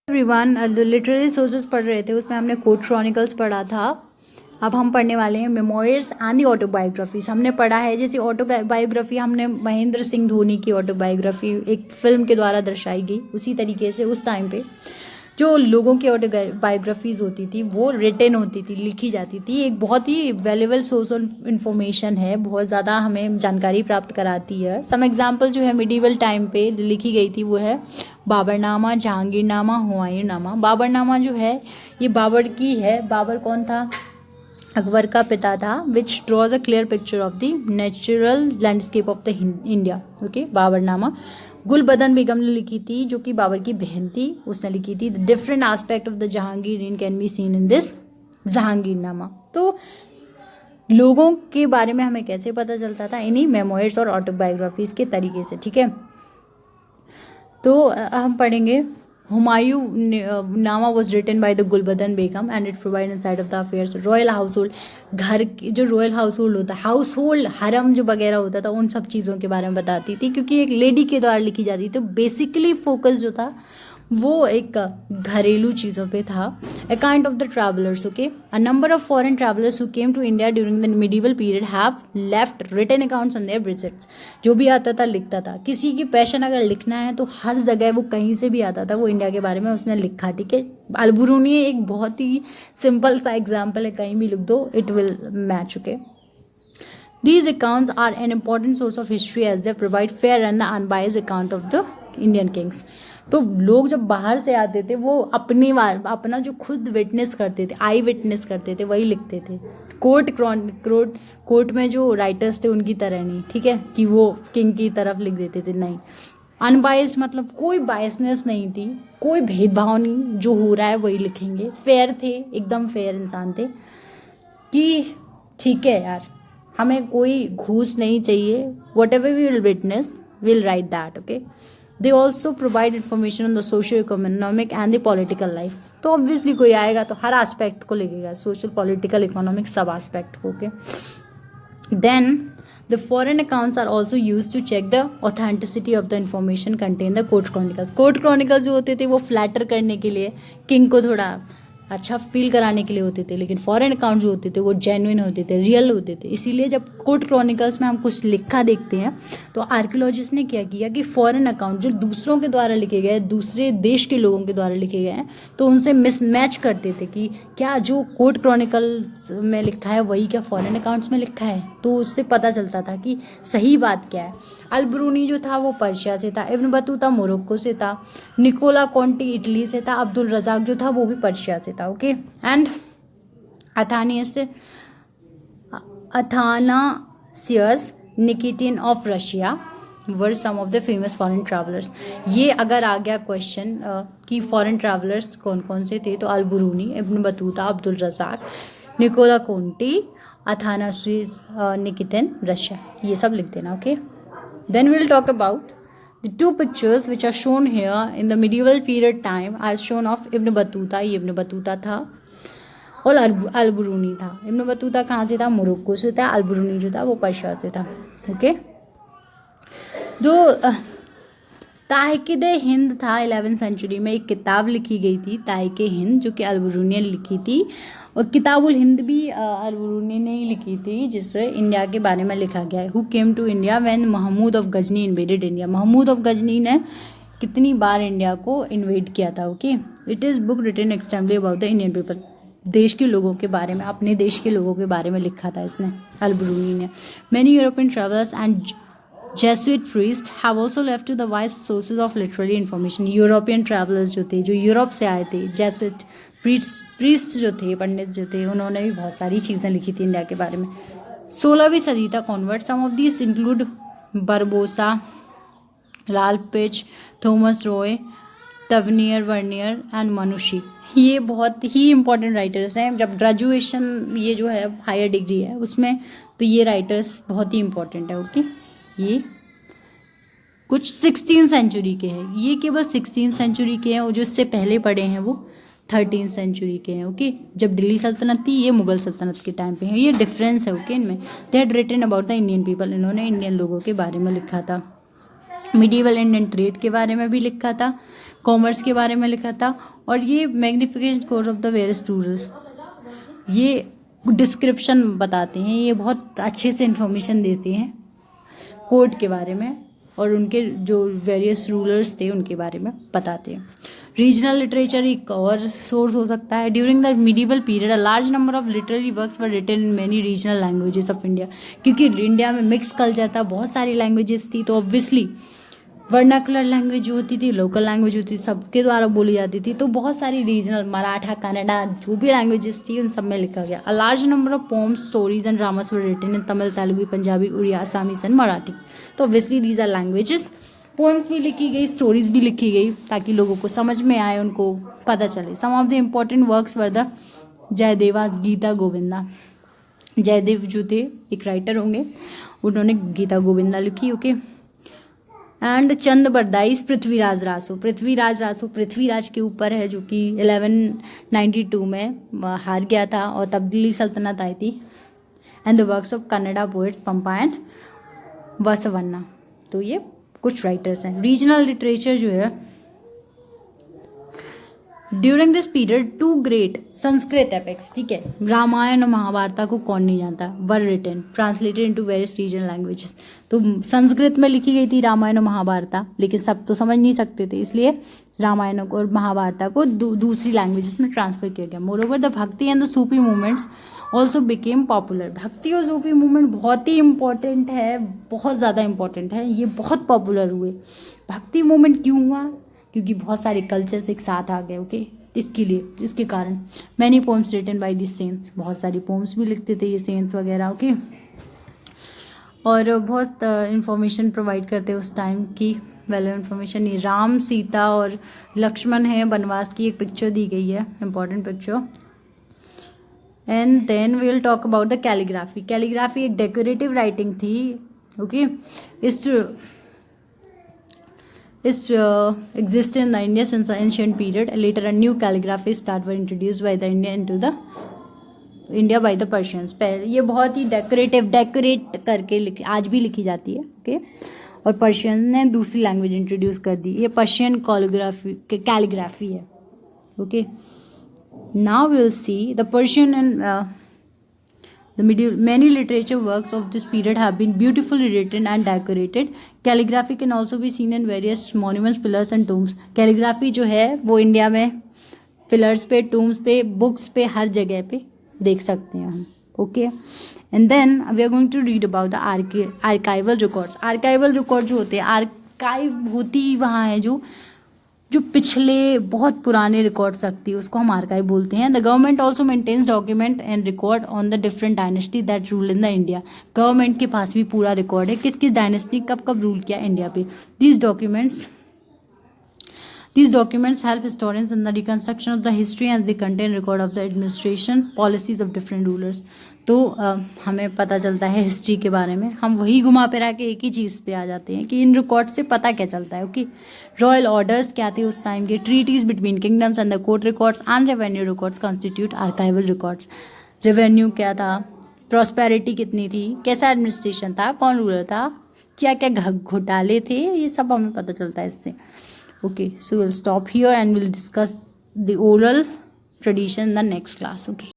Everyone, literary sources पढ़ रहे थे, उसमें हमने कोर्ट क्रॉनिकल्स पढ़ा था। अब हम पढ़ने वाले हैं मेमोयर्स एंड द ऑटोबायोग्राफीज। हमने पढ़ा है जैसे ऑटोबायोग्राफी, हमने महेंद्र सिंह धोनी की ऑटोबायोग्राफी एक फिल्म के द्वारा दर्शाई गई, उसी तरीके से उस टाइम पे जो लोगों की ऑटोबायोग्राफीज होती थी वो रिटन होती थी, लिखी जाती थी। एक बहुत ही वैल्यूएबल सोर्स ऑफ इन्फॉर्मेशन है, बहुत ज़्यादा हमें जानकारी प्राप्त कराती है। सम एग्जाम्पल जो है मिडीवल टाइम पे लिखी गई थी वो है बाबरनामा, जहांगीरनामा, हुमायूंनामा। बाबरनामा जो है ये बाबर की है। बाबर कौन था? अकबर का पिता था। Which draws a clear picture of the natural landscape of the India. Okay, Baburnama Gulbadan Begum ने लिखी थी, जो कि बाबर की बहन थी, उसने लिखी थी। The different aspect of the Jahangir in can be seen in this Jahangirnama. तो लोगों के बारे में हमें कैसे पता चलता था? इन्हीं मेमोयर्स और ऑटोबायोग्राफीज के तरीके से। ठीक है, तो हम पढ़ेंगे Humayun nama was written by the Gulbadan Begum and it provide inside of the affairs royal house hold जो रॉयल हाउस होल्ड होता है, हाउस होल्ड हरम जो वगैरह होता था, उन सब चीज़ों के बारे में बताती थी, क्योंकि एक लेडी के द्वारा लिखी जाती थी। तो बेसिकली फोकस जो था वो एक घरेलू चीज़ों पे था। Account of the travellers. Okay, a number of foreign travellers who came to India during the medieval period have left written accounts on their visits. जो भी आता था लिखता था। किसी की पैशन अगर लिखना है तो हर जगह वो कहीं से भी आता था, वो इंडिया के बारे में उसने लिखा। ठीक है, अलबरूनी एक बहुत ही सिंपल सा एग्जाम्पल है, कहीं भी लिख दो it will match. Okay, these accounts are an important source of history as they provide fair and the unbiased account of the Indian kings. तो लोग जब बाहर से आते थे वो अपना जो खुद विटनेस करते थे, आई विटनेस करते थे, वही लिखते थे। कोर्ट में जो राइटर्स थे उनकी तरह नहीं, ठीक है, कि वो किंग की तरफ लिख देते थे, नहीं। अनबायस्ड मतलब कोई बायसनेस नहीं थी, कोई भेदभाव नहीं, जो हो रहा है वही लिखेंगे। फेयर थे, एकदम फेयर इंसान थे कि ठीक है यार, हमें कोई घूस नहीं चाहिए, whatever we will witness will write that. Okay, they also provide information on the social economic and the political life. तो ऑब्वियसली कोई आएगा तो हर एस्पेक्ट को लिखेगा, सोशल, पॉलिटिकल, इकोनॉमिक, सब एस्पेक्ट को। Okay, then the foreign accounts are also used to check the authenticity of the information contained in the court chronicles. court chronicles जो होते थे वो फ्लैटर करने के लिए, किंग को थोड़ा अच्छा फील कराने के लिए होते थे, लेकिन फॉरेन अकाउंट जो होते थे वो जेन्युइन होते थे, रियल होते थे। इसीलिए जब कोर्ट क्रॉनिकल्स में हम कुछ लिखा देखते हैं तो आर्कियोलॉजिस्ट ने क्या किया कि फॉरेन अकाउंट जो दूसरों के द्वारा लिखे गए, दूसरे देश के लोगों के द्वारा लिखे गए हैं, तो उनसे मिसमैच करते थे कि क्या जो कोर्ट क्रॉनिकल्स में लिखा है वही क्या फॉरेन अकाउंट्स में लिखा है। तो उससे पता चलता था कि सही बात क्या है। अलबरूनी जो था वो पर्शिया से था, इब्न बतूता मोरक्को से था, निकोला कॉन्टी इटली से था, अब्दुल रजाक जो था वो भी पर्शिया से था। Okay, and Athanasius Nikitin of Russia were some of the famous foreign travellers. ये अगर आ गया क्वेश्चन कि फॉरेन ट्रैवलर्स कौन कौन से थे, तो Alberuni, Ibn Battuta, Abdul Razzaq, Niccolo Conti, Athanasius Nikitin, Russia, ये सब लिख देना। Okay, then we'll talk about the two pictures which are shown here in the medieval period time are shown of Ibn Battuta। ये Ibn Battuta था और अलबरूनी था। Ibn Battuta कहाँ से था? मोरक्को से था। अलबरूनी जो था वो पर्शिया से था। ओके, जो ताहिक़ हिंद था 11वीं सेंचुरी में एक किताब लिखी गई थी, ताहिक़ हिंद, जो कि अलबरूनी ने लिखी थी। और किताबुल हिंद भी अलबरूनी ने ही लिखी थी, जिससे इंडिया के बारे में लिखा गया है। Who came to India when Mahmud of Ghazni invaded India. Mahmud of Ghazni ने कितनी बार इंडिया को इन्वेड किया था। Okay, it is book written extensively about the Indian people. देश के लोगों के बारे में, अपने देश के लोगों के बारे में लिखा था इसने, अलबरूनी ने। Many European travellers and Jesuit priest have also left to the wise sources of literary information. European travellers जो थे, जो यूरोप से आए थे, जेसुइट प्रीस्ट जो थे, पंडित जो थे, उन्होंने भी बहुत सारी चीज़ें लिखी थी इंडिया के बारे में। 16वीं सदी तक convert. Some of this include Barbosa, Ralph Fitch, Thomas Roe, Tavernier Bernier and Manucci. ये बहुत ही इंपॉर्टेंट राइटर्स हैं। जब ग्रेजुएशन, ये जो है हायर डिग्री है उसमें, तो ये राइटर्स बहुत ही इंपॉर्टेंट है। ओके, ये कुछ 16वीं सेंचुरी के हैं, ये केवल 16वीं सेंचुरी के हैं, और जो इससे पहले पढ़े हैं वो 13वीं सेंचुरी के हैं। ओके, जब दिल्ली सल्तनत थी, ये मुगल सल्तनत के टाइम पे है, ये डिफरेंस है। ओके, इनमें they had written about the Indian people, इन्होंने इंडियन लोगों के बारे में लिखा था। मिडीवल इंडियन ट्रेड के बारे में भी लिखा था। कॉमर्स के बारे में लिखा था। और ये magnificent core of the various rulers, ये डिस्क्रिप्शन बताते हैं, ये बहुत अच्छे से इन्फॉर्मेशन देते हैं कोर्ट के बारे में और उनके जो वेरियस रूलर्स थे उनके बारे में बताते हैं। रीजनल लिटरेचर एक और सोर्स हो सकता है। During the medieval period a large number of literary works were written in many regional languages of India, क्योंकि इंडिया में मिक्स कल्चर था, बहुत सारी लैंग्वेजेस थी, तो ऑब्वियसली वर्नाकुलर लैंग्वेज जो होती थी, लोकल लैंग्वेज होती थी, सबके द्वारा बोली जाती थी, तो बहुत सारी रीजनल मराठा, कन्नड़ा, जो भी लैंग्वेजेस थी उन सब में लिखा गया। A large number of poems, stories and dramas were written in Tamil, Telugu, Punjabi, Oriya, Assamese and Marathi. तो obviously these are languages. Poems भी लिखी गई, स्टोरीज भी लिखी गई, ताकि लोगों को समझ में आए, उनको पता चले। Some of the important works were the Jayadeva's Gita Govinda. Jayadev जो थे एक राइटर होंगे, उन्होंने गीता गोविंदा लिखी। ओके। एंड चंद बरदाइस पृथ्वीराज रासो। पृथ्वीराज रासो पृथ्वीराज के ऊपर है, जो कि 1192 में हार गया था और तब्दीली सल्तनत आई थी। And the works of Kannada poets Pampa and Basavanna. तो ये कुछ राइटर्स हैं। रीजनल लिटरेचर जो है, during this period two great Sanskrit epics, ठीक है, रामायण और महाभारत को कौन नहीं जानता, were written translated into various regional languages. तो संस्कृत में लिखी गई थी रामायण और महाभारत, लेकिन सब तो समझ नहीं सकते थे, इसलिए रामायण और महाभारत को दूसरी लैंग्वेजेस में ट्रांसफर किया गया। मोर ओवर द भक्ति and the Sufi movements also became popular. भक्ति और सूफी मूवमेंट बहुत ही इंपॉर्टेंट है, बहुत ज़्यादा इंपॉर्टेंट है, ये बहुत पॉपुलर हुए। भक्ति मूवमेंट क्यों हुआ? क्योंकि बहुत सारे कल्चर्स एक साथ आ गए। ओके, इसके लिए, इसके कारण many poems written by this saints, बहुत सारी पोम्स भी लिखते थे ये सेंट्स वगैरह। ओके, और बहुत इंफॉर्मेशन प्रोवाइड करते उस टाइम की वैल्यू इन्फॉर्मेशन। ये राम, सीता और लक्ष्मण है, वनवास की एक पिक्चर दी गई है, important picture. And then we will talk about the calligraphy. Calligraphy एक डेकोरेटिव राइटिंग थी। Okay, existed in the India since the ancient period. Later, a new calligraphy style were introduced by the India by the Persians. ये बहुत ही decorate करके आज भी लिखी जाती है। ओके, और पर्शियन ने दूसरी लैंग्वेज इंट्रोड्यूस कर दी। ये पर्शियन कैलीग्राफी है। Okay, now we will see the Persian and many literature works of this period have been beautifully written and decorated. Calligraphy can also be seen in various monuments, pillars and tombs. Calligraphy जो है वो India में pillars पे, tombs पे, books पे, हर जगह पे देख सकते हैं हम। Okay, and then we are going to read about the archival records. Archival record जो होते हैं, आर्काइव होती वहाँ है जो पिछले बहुत पुराने रिकॉर्ड्स रखती है, उसको हम आर्काइव बोलते हैं। The government also maintains document and record on the different dynasty that rule in the India. Government के पास भी पूरा रिकॉर्ड है किस किस डायनेस्टी कब कब रूल किया इंडिया पे। These documents help historians in the reconstruction of the history and they contain record of the administration policies of different rulers. तो हमें पता चलता है हिस्ट्री के बारे में, हम वही घुमा फिरा के एक ही चीज़ पे आ जाते हैं कि इन रिकॉर्ड से पता क्या चलता है। ओके, रॉयल ऑर्डर्स क्या थे उस टाइम के, treaties between kingdoms and the court records and revenue records constitute archival records. Revenue क्या था, प्रॉस्पेरिटी कितनी थी, कैसा एडमिनिस्ट्रेशन था, कौन रूलर था, क्या क्या घोटाले थे, ये सब हमें पता चलता है इससे। Okay, so we'll stop here and we'll discuss the oral tradition in the next class. Okay.